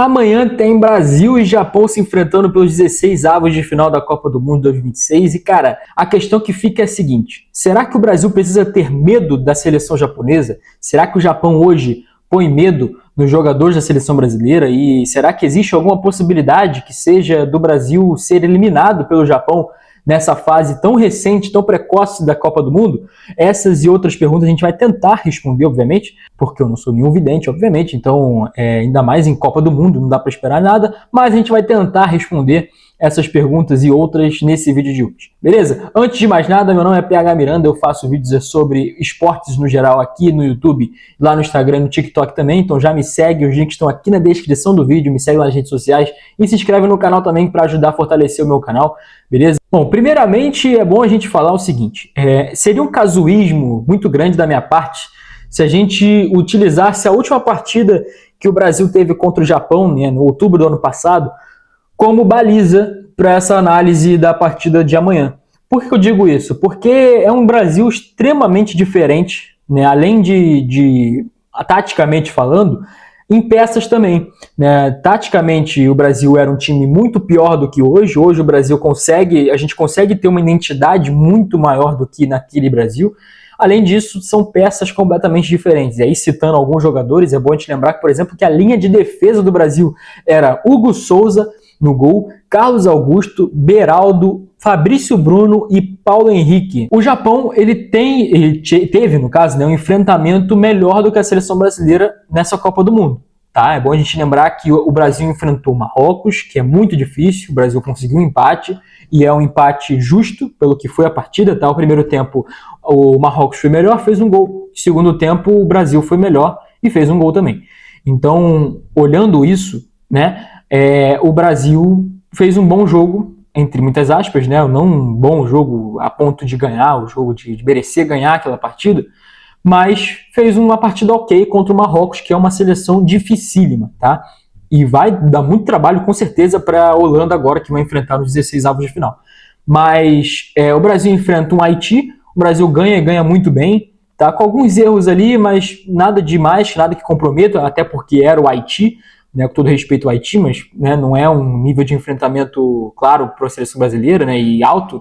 Amanhã tem Brasil e Japão se enfrentando pelos 16 avos de final da Copa do Mundo 2026. E, cara, a questão que fica é a seguinte: será que o Brasil precisa ter medo da seleção japonesa? Será que o Japão hoje põe medo nos jogadores da seleção brasileira? E será que existe alguma possibilidade que seja do Brasil ser eliminado pelo Japão nessa fase tão recente, tão precoce da Copa do Mundo? Essas e outras perguntas a gente vai tentar responder, obviamente, porque eu não sou nenhum vidente, obviamente, então ainda mais em Copa do Mundo, não dá para esperar nada, mas a gente vai tentar responder essas perguntas e outras nesse vídeo de hoje, beleza? Antes de mais nada, meu nome é PH Miranda, eu faço vídeos sobre esportes no geral aqui no YouTube, lá no Instagram e no TikTok também, então já me segue, os links estão aqui na descrição do vídeo, me segue lá nas redes sociais e se inscreve no canal também para ajudar a fortalecer o meu canal, beleza? Bom, primeiramente é bom a gente falar o seguinte, seria um casuísmo muito grande da minha parte se a gente utilizasse a última partida que o Brasil teve contra o Japão, né, no outubro do ano passado, como baliza para essa análise da partida de amanhã. Por que eu digo isso? Porque é um Brasil extremamente diferente, né? Além de taticamente falando, em peças também, né? Taticamente, o Brasil era um time muito pior do que hoje. Hoje o Brasil a gente consegue ter uma identidade muito maior do que naquele Brasil. Além disso, são peças completamente diferentes. E aí, citando alguns jogadores, é bom a gente lembrar que, por exemplo, que a linha de defesa do Brasil era Hugo Souza no gol, Carlos Augusto, Beraldo, Fabrício Bruno e Paulo Henrique. O Japão ele teve, no caso, né, um enfrentamento melhor do que a seleção brasileira nessa Copa do Mundo. Tá? É bom a gente lembrar que o Brasil enfrentou Marrocos, que é muito difícil, o Brasil conseguiu um empate, e é um empate justo pelo que foi a partida. Tá? O primeiro tempo o Marrocos foi melhor, fez um gol. No segundo tempo o Brasil foi melhor e fez um gol também. Então, olhando isso, né, o Brasil fez um bom jogo, entre muitas aspas, né, não um bom jogo a ponto de ganhar, o jogo de merecer ganhar aquela partida, mas fez uma partida ok contra o Marrocos, que é uma seleção dificílima, tá? E vai dar muito trabalho, com certeza, para a Holanda agora, que vai enfrentar nos 16 avos de final. Mas o Brasil enfrenta um Haiti, o Brasil ganha e ganha muito bem, tá? Com alguns erros ali, mas nada demais, nada que comprometa, até porque era o Haiti, né, com todo respeito ao Haiti, mas né, não é um nível de enfrentamento, claro, para a seleção brasileira, né, e alto.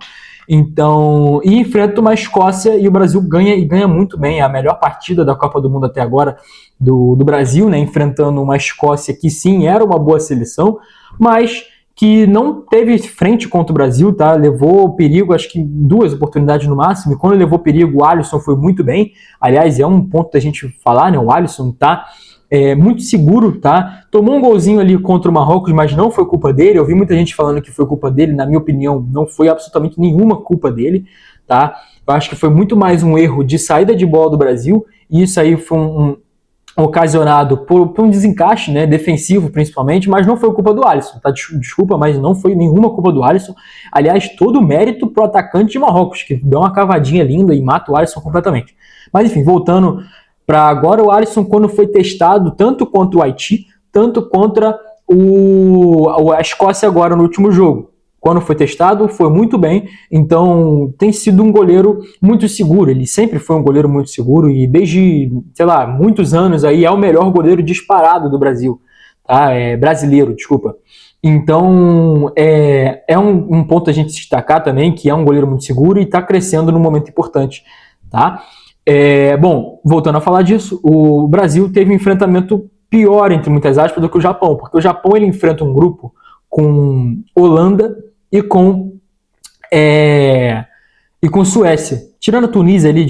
Então, e enfrenta uma Escócia e o Brasil ganha e ganha muito bem. É a melhor partida da Copa do Mundo até agora do Brasil, né, enfrentando uma Escócia que sim, era uma boa seleção, mas que não teve frente contra o Brasil, tá? Levou perigo, acho que 2 oportunidades no máximo, e quando levou perigo, o Alisson foi muito bem. Aliás, é um ponto da gente falar, né, o Alisson tá muito seguro, tá? Tomou um golzinho ali contra o Marrocos, mas não foi culpa dele. Eu vi muita gente falando que foi culpa dele. Na minha opinião, não foi absolutamente nenhuma culpa dele, tá? Eu acho que foi muito mais um erro de saída de bola do Brasil, e isso aí foi ocasionado por um desencaixe, né, defensivo principalmente, mas não foi culpa do Alisson, tá? Desculpa, mas não foi nenhuma culpa do Alisson. Aliás, todo o mérito pro atacante de Marrocos, que deu uma cavadinha linda e mata o Alisson completamente. Mas enfim, voltando para agora, o Alisson, quando foi testado tanto contra o Haiti, tanto contra a Escócia agora no último jogo. Quando foi testado, foi muito bem. Então, tem sido um goleiro muito seguro. Ele sempre foi um goleiro muito seguro e desde, sei lá, muitos anos aí é o melhor goleiro disparado do Brasil. Tá? Brasileiro, desculpa. Então, é um ponto a gente destacar também, que é um goleiro muito seguro e está crescendo num momento importante. Tá? Bom, voltando a falar disso, o Brasil teve um enfrentamento pior, entre muitas aspas, do que o Japão, porque o Japão ele enfrenta um grupo com Holanda e com Suécia. Tirando a Tunísia ali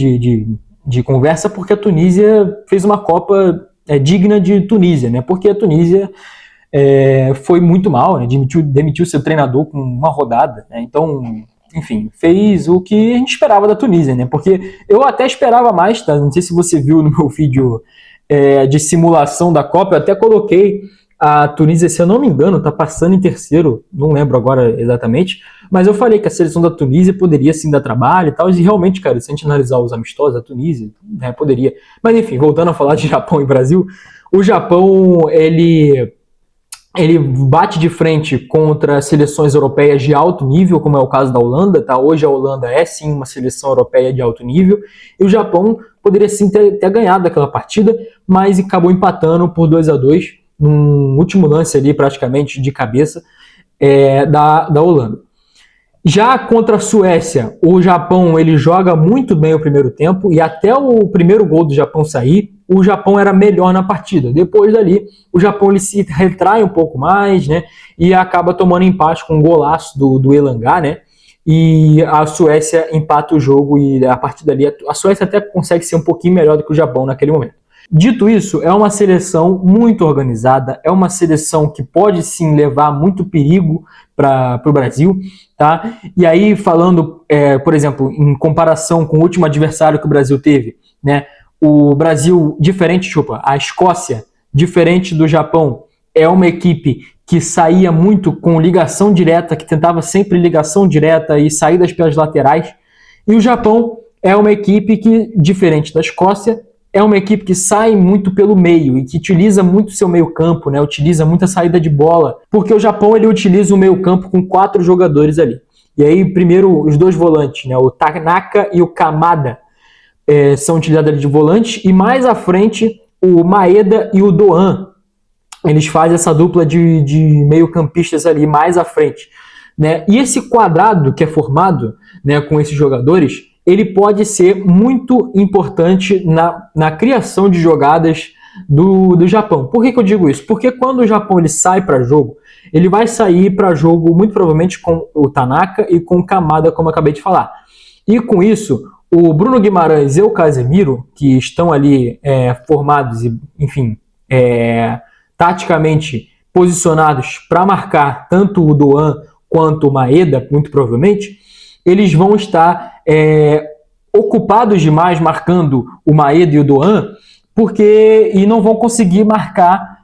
de conversa, porque a Tunísia fez uma Copa digna de Tunísia, né? Porque a Tunísia foi muito mal, né? Demitiu seu treinador com uma rodada, né? Então, enfim, fez o que a gente esperava da Tunísia, né? Porque eu até esperava mais, tá? Não sei se você viu no meu vídeo de simulação da Copa, eu até coloquei a Tunísia, se eu não me engano, tá passando em terceiro, não lembro agora exatamente, mas eu falei que a seleção da Tunísia poderia sim dar trabalho e tal, e realmente, cara, se a gente analisar os amistosos, a Tunísia, né, poderia. Mas enfim, voltando a falar de Japão e Brasil, o Japão, ele bate de frente contra seleções europeias de alto nível, como é o caso da Holanda, tá? Hoje a Holanda é sim uma seleção europeia de alto nível, e o Japão poderia sim ter ganhado aquela partida, mas acabou empatando por 2-2, num último lance ali, praticamente de cabeça, da Holanda. Já contra a Suécia, o Japão ele joga muito bem o primeiro tempo e até o primeiro gol do Japão sair, o Japão era melhor na partida. Depois dali, o Japão ele se retrai um pouco mais, né? E acaba tomando empate com um golaço do Elanga, né? E a Suécia empata o jogo e a partir dali a Suécia até consegue ser um pouquinho melhor do que o Japão naquele momento. Dito isso, é uma seleção muito organizada, é uma seleção que pode sim levar muito perigo para o Brasil, tá? E aí falando, por exemplo, em comparação com o último adversário que o Brasil teve, né? O Brasil, a Escócia, diferente do Japão, é uma equipe que saía muito com ligação direta, que tentava sempre ligação direta e saídas pelas laterais. E o Japão é uma equipe que, diferente da Escócia, é uma equipe que sai muito pelo meio e que utiliza muito seu meio campo, né? Utiliza muita saída de bola, porque o Japão ele utiliza o meio campo com 4 jogadores ali. E aí, primeiro, os 2 volantes, né? O Tanaka e o Kamada são utilizados ali de volante, e mais à frente, o Maeda e o Doan. Eles fazem essa dupla de meio-campistas ali mais à frente, né? E esse quadrado que é formado, né, com esses jogadores, ele pode ser muito importante na criação de jogadas do Japão. Por que eu digo isso? Porque quando o Japão ele sai para jogo, ele vai sair para jogo muito provavelmente com o Tanaka e com o Kamada, como eu acabei de falar. E com isso, o Bruno Guimarães e o Casemiro, que estão ali formados e, enfim, taticamente posicionados para marcar tanto o Doan quanto o Maeda, muito provavelmente, eles vão estar ocupados demais marcando o Maeda e o Doan, e não vão conseguir marcar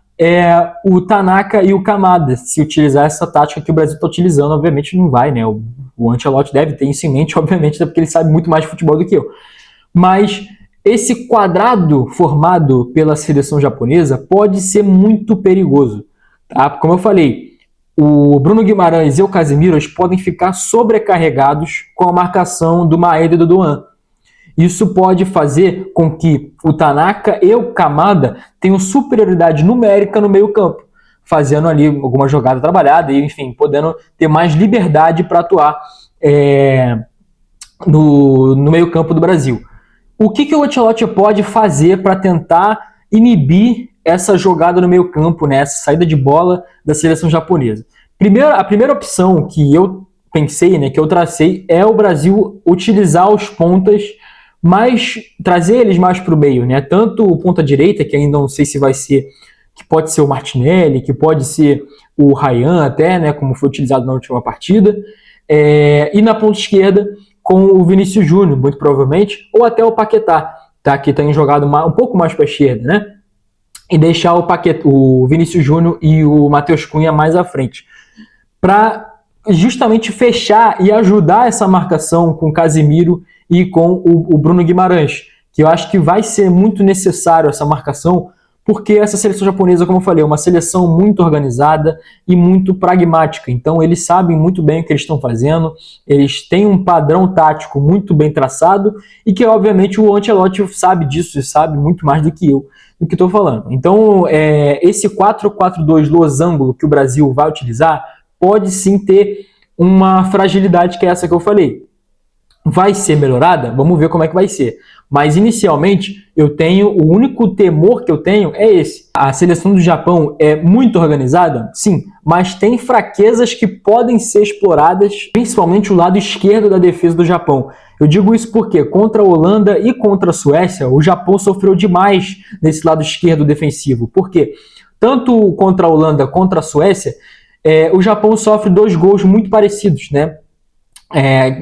o Tanaka e o Kamada, se utilizar essa tática que o Brasil está utilizando. Obviamente não vai, né? O Ancelotti deve ter isso em mente, obviamente, porque ele sabe muito mais de futebol do que eu. Mas esse quadrado formado pela seleção japonesa pode ser muito perigoso, tá? Como eu falei, o Bruno Guimarães e o Casemiro podem ficar sobrecarregados com a marcação do Maeda e do Doan. Isso pode fazer com que o Tanaka e o Kamada tenham superioridade numérica no meio campo, fazendo ali alguma jogada trabalhada e, enfim, podendo ter mais liberdade para atuar no meio campo do Brasil. O que o Ancelotti pode fazer para tentar inibir essa jogada no meio campo, né, essa saída de bola da seleção japonesa? A primeira opção que eu pensei, né, que eu tracei, é o Brasil utilizar os pontas, mas trazer eles mais para o meio, né? Tanto o ponta direita, que ainda não sei se vai ser, que pode ser o Martinelli, que pode ser o Ryan até, né, como foi utilizado na última partida, e na ponta esquerda com o Vinícius Júnior, muito provavelmente, ou até o Paquetá, tá, que tem jogado um pouco mais para a esquerda, né? E deixar o Vinícius Júnior e o Matheus Cunha mais à frente, para justamente fechar e ajudar essa marcação com o Casemiro e com o Bruno Guimarães, que eu acho que vai ser muito necessário essa marcação, porque essa seleção japonesa, como eu falei, é uma seleção muito organizada e muito pragmática. Então eles sabem muito bem o que eles estão fazendo, eles têm um padrão tático muito bem traçado e que, obviamente, o Ancelotti sabe disso e sabe muito mais do que eu do que estou falando. Então, esse 4-4-2 losango que o Brasil vai utilizar pode sim ter uma fragilidade que é essa que eu falei. Vai ser melhorada? Vamos ver como é que vai ser. Mas inicialmente, o único temor que eu tenho é esse. A seleção do Japão é muito organizada? Sim, mas tem fraquezas que podem ser exploradas, principalmente o lado esquerdo da defesa do Japão. Eu digo isso porque contra a Holanda e contra a Suécia, o Japão sofreu demais nesse lado esquerdo defensivo. Por quê? Tanto contra a Holanda quanto a Suécia, o Japão sofre 2 gols muito parecidos, né?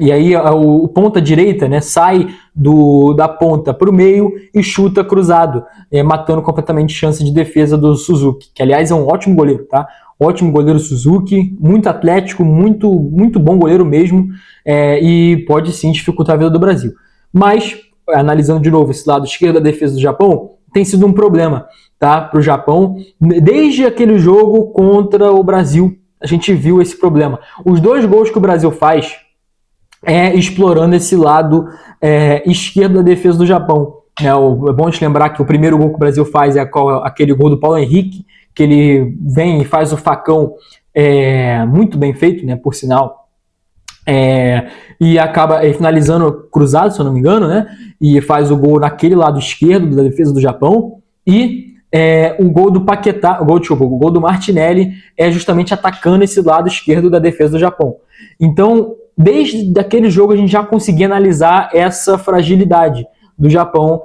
E aí o ponta direita, né, sai da ponta para o meio e chuta cruzado, matando completamente chance de defesa do Suzuki, que aliás é um ótimo goleiro, tá? Ótimo goleiro Suzuki, muito atlético, muito, muito bom goleiro mesmo, e pode sim dificultar a vida do Brasil. Mas, analisando de novo esse lado esquerdo da defesa do Japão, tem sido um problema, tá, para o Japão. Desde aquele jogo contra o Brasil, a gente viu esse problema. Os 2 gols que o Brasil faz explorando esse lado esquerdo da defesa do Japão. É bom te lembrar que o primeiro gol que o Brasil faz é aquele gol do Paulo Henrique, que ele vem e faz o facão muito bem feito, né, por sinal, e acaba finalizando cruzado, se eu não me engano, né, e faz o gol naquele lado esquerdo da defesa do Japão, e o gol do Paquetá, o gol do Martinelli é justamente atacando esse lado esquerdo da defesa do Japão. Então, desde aquele jogo a gente já conseguia analisar essa fragilidade do Japão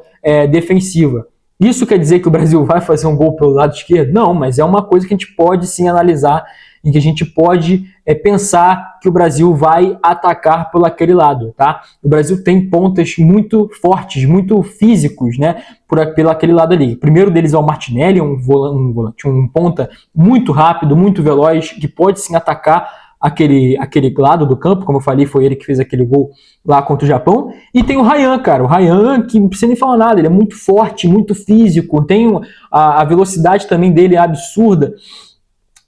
defensiva. Isso quer dizer que o Brasil vai fazer um gol pelo lado esquerdo? Não, mas é uma coisa que a gente pode sim analisar, em que a gente pode pensar que o Brasil vai atacar por aquele lado, tá? O Brasil tem pontas muito fortes, muito físicos, né? Pelo aquele lado ali. O primeiro deles é o Martinelli, um ponta muito rápido, muito veloz, que pode sim atacar aquele lado do campo, como eu falei, foi ele que fez aquele gol lá contra o Japão. E tem o Ryan, cara, o Ryan que não precisa nem falar nada, ele é muito forte, muito físico, tem a velocidade também dele é absurda.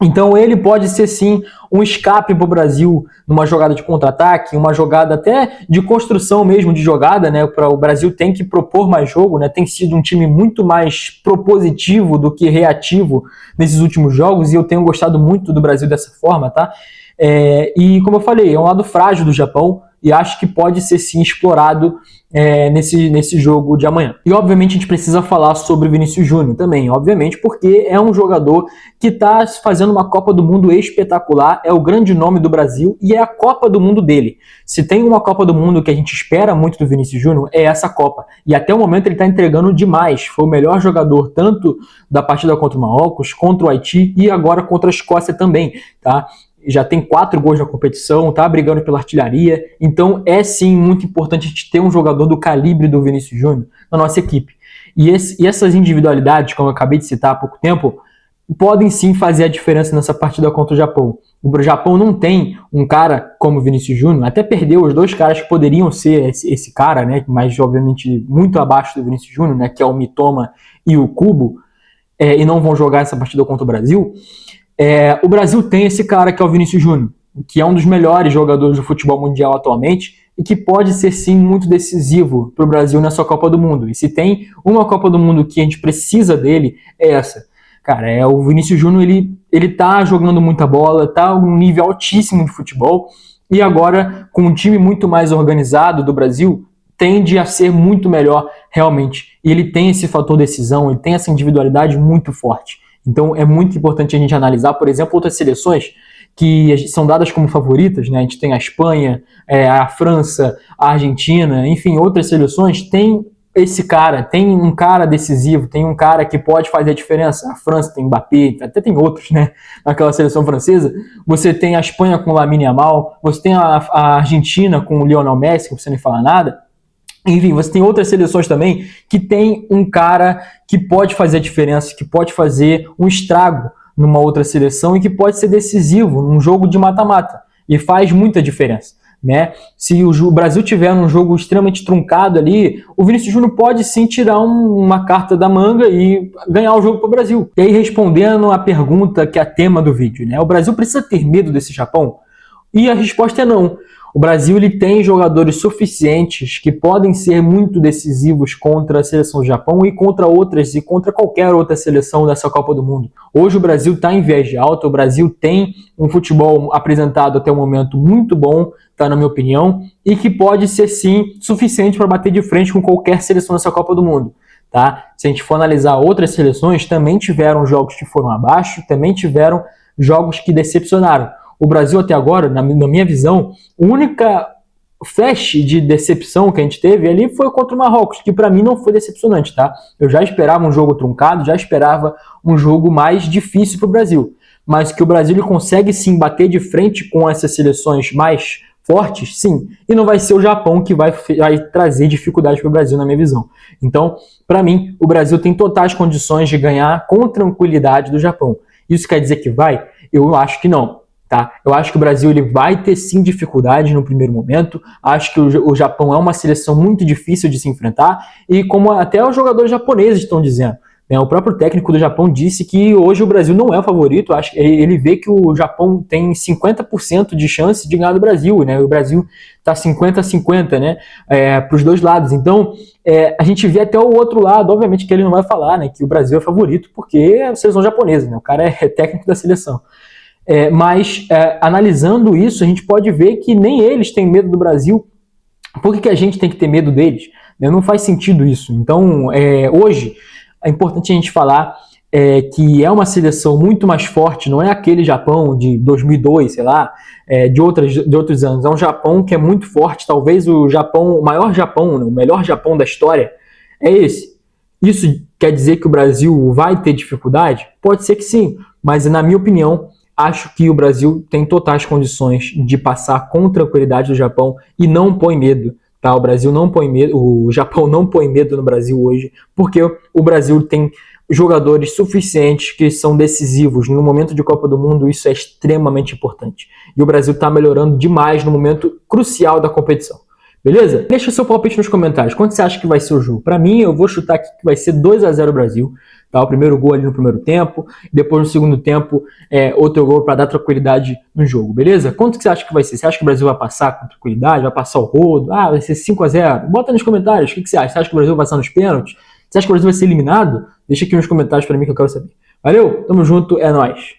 Então ele pode ser sim um escape para o Brasil numa jogada de contra-ataque, uma jogada até de construção mesmo de jogada, né? O Brasil tem que propor mais jogo, né? Tem sido um time muito mais propositivo do que reativo nesses últimos jogos, e eu tenho gostado muito do Brasil dessa forma, tá? E como eu falei, é um lado frágil do Japão, e acho que pode ser sim explorado nesse jogo de amanhã. E obviamente a gente precisa falar sobre o Vinícius Júnior também, obviamente, porque é um jogador que está fazendo uma Copa do Mundo espetacular, é o grande nome do Brasil e é a Copa do Mundo dele. Se tem uma Copa do Mundo que a gente espera muito do Vinícius Júnior, é essa Copa. E até o momento ele está entregando demais. Foi o melhor jogador tanto da partida contra o Marrocos, contra o Haiti e agora contra a Escócia também, tá? Já tem 4 gols na competição, tá brigando pela artilharia, então é sim muito importante a gente ter um jogador do calibre do Vinícius Júnior na nossa equipe. E essas individualidades, como eu acabei de citar há pouco tempo, podem sim fazer a diferença nessa partida contra o Japão. O Japão não tem um cara como o Vinícius Júnior, até perdeu os 2 caras que poderiam ser esse cara, né, mas obviamente muito abaixo do Vinícius Júnior, né, que é o Mitoma e o Kubo, e não vão jogar essa partida contra o Brasil. O Brasil tem esse cara que é o Vinícius Júnior, que é um dos melhores jogadores do futebol mundial atualmente e que pode ser sim muito decisivo para o Brasil nessa Copa do Mundo. E se tem uma Copa do Mundo que a gente precisa dele, é essa. Cara, o Vinícius Júnior, ele tá jogando muita bola, tá um nível altíssimo de futebol, e agora, com um time muito mais organizado do Brasil, tende a ser muito melhor realmente. E ele tem esse fator decisão, ele tem essa individualidade muito forte. Então é muito importante a gente analisar, por exemplo, outras seleções que são dadas como favoritas, né? A gente tem a Espanha, a França, a Argentina, enfim, outras seleções tem esse cara, tem um cara decisivo, tem um cara que pode fazer a diferença. A França tem Mbappé, até tem outros, né? Naquela seleção francesa. Você tem a Espanha com o Lamine Yamal, você tem a Argentina com o Lionel Messi, que você nem fala nada. Enfim, você tem outras seleções também que tem um cara que pode fazer a diferença, que pode fazer um estrago numa outra seleção e que pode ser decisivo num jogo de mata-mata. E faz muita diferença, né? Se o Brasil tiver um jogo extremamente truncado ali, o Vinícius Júnior pode sim tirar uma carta da manga e ganhar o jogo para o Brasil. E aí, respondendo a pergunta que é a tema do vídeo, né? O Brasil precisa ter medo desse Japão? E a resposta é não. O Brasil ele tem jogadores suficientes que podem ser muito decisivos contra a seleção do Japão e contra outras e contra qualquer outra seleção dessa Copa do Mundo. Hoje o Brasil está em viés de alta, o Brasil tem um futebol apresentado até o momento muito bom, tá, na minha opinião, e que pode ser sim suficiente para bater de frente com qualquer seleção dessa Copa do Mundo. Tá? Se a gente for analisar outras seleções, também tiveram jogos que foram abaixo, também tiveram jogos que decepcionaram. O Brasil até agora, na minha visão, a única flash de decepção que a gente teve ali foi contra o Marrocos, que para mim não foi decepcionante, tá? Eu já esperava um jogo truncado, já esperava um jogo mais difícil para o Brasil, mas que o Brasil ele consegue sim bater de frente com essas seleções mais fortes, sim, e não vai ser o Japão que vai trazer dificuldade para o Brasil, na minha visão. Então, para mim, o Brasil tem totais condições de ganhar com tranquilidade do Japão. Isso quer dizer que vai? Eu acho que não. Tá? Eu acho que o Brasil ele vai ter sim dificuldade no primeiro momento, acho que o Japão é uma seleção muito difícil de se enfrentar, e como até os jogadores japoneses estão dizendo, né? O próprio técnico do Japão disse que hoje o Brasil não é o favorito. Acho que ele vê que o Japão tem 50% de chance de ganhar do Brasil, né? O Brasil está 50-50, né? Para os dois lados. Então, a gente vê até o outro lado, obviamente que ele não vai falar, né, que o Brasil é favorito, porque é a seleção japonesa, né? O cara é técnico da seleção. Mas, analisando isso, a gente pode ver que nem eles têm medo do Brasil. Por que a gente tem que ter medo deles? Não faz sentido isso. Então, hoje, é importante a gente falar que é uma seleção muito mais forte, não é aquele Japão de 2002, sei lá, de outros anos. É um Japão que é muito forte, talvez o maior Japão, né, o melhor Japão da história, é esse. Isso quer dizer que o Brasil vai ter dificuldade? Pode ser que sim, mas na minha opinião, acho que o Brasil tem totais condições de passar com tranquilidade do Japão e não põe medo. Tá? O Brasil não põe medo, o Japão não põe medo no Brasil hoje, porque o Brasil tem jogadores suficientes que são decisivos. No momento de Copa do Mundo, isso é extremamente importante. E o Brasil está melhorando demais no momento crucial da competição. Beleza? Deixa o seu palpite nos comentários. Quanto você acha que vai ser o jogo? Para mim, eu vou chutar aqui que vai ser 2-0 Brasil. Tá? O primeiro gol ali no primeiro tempo, depois no segundo tempo, outro gol para dar tranquilidade no jogo, beleza? Quanto que você acha que vai ser? Você acha que o Brasil vai passar com tranquilidade? Vai passar o rodo? Vai ser 5-0? Bota nos comentários, o que você acha? Você acha que o Brasil vai passar nos pênaltis? Você acha que o Brasil vai ser eliminado? Deixa aqui nos comentários para mim que eu quero saber. Valeu, tamo junto, é nóis!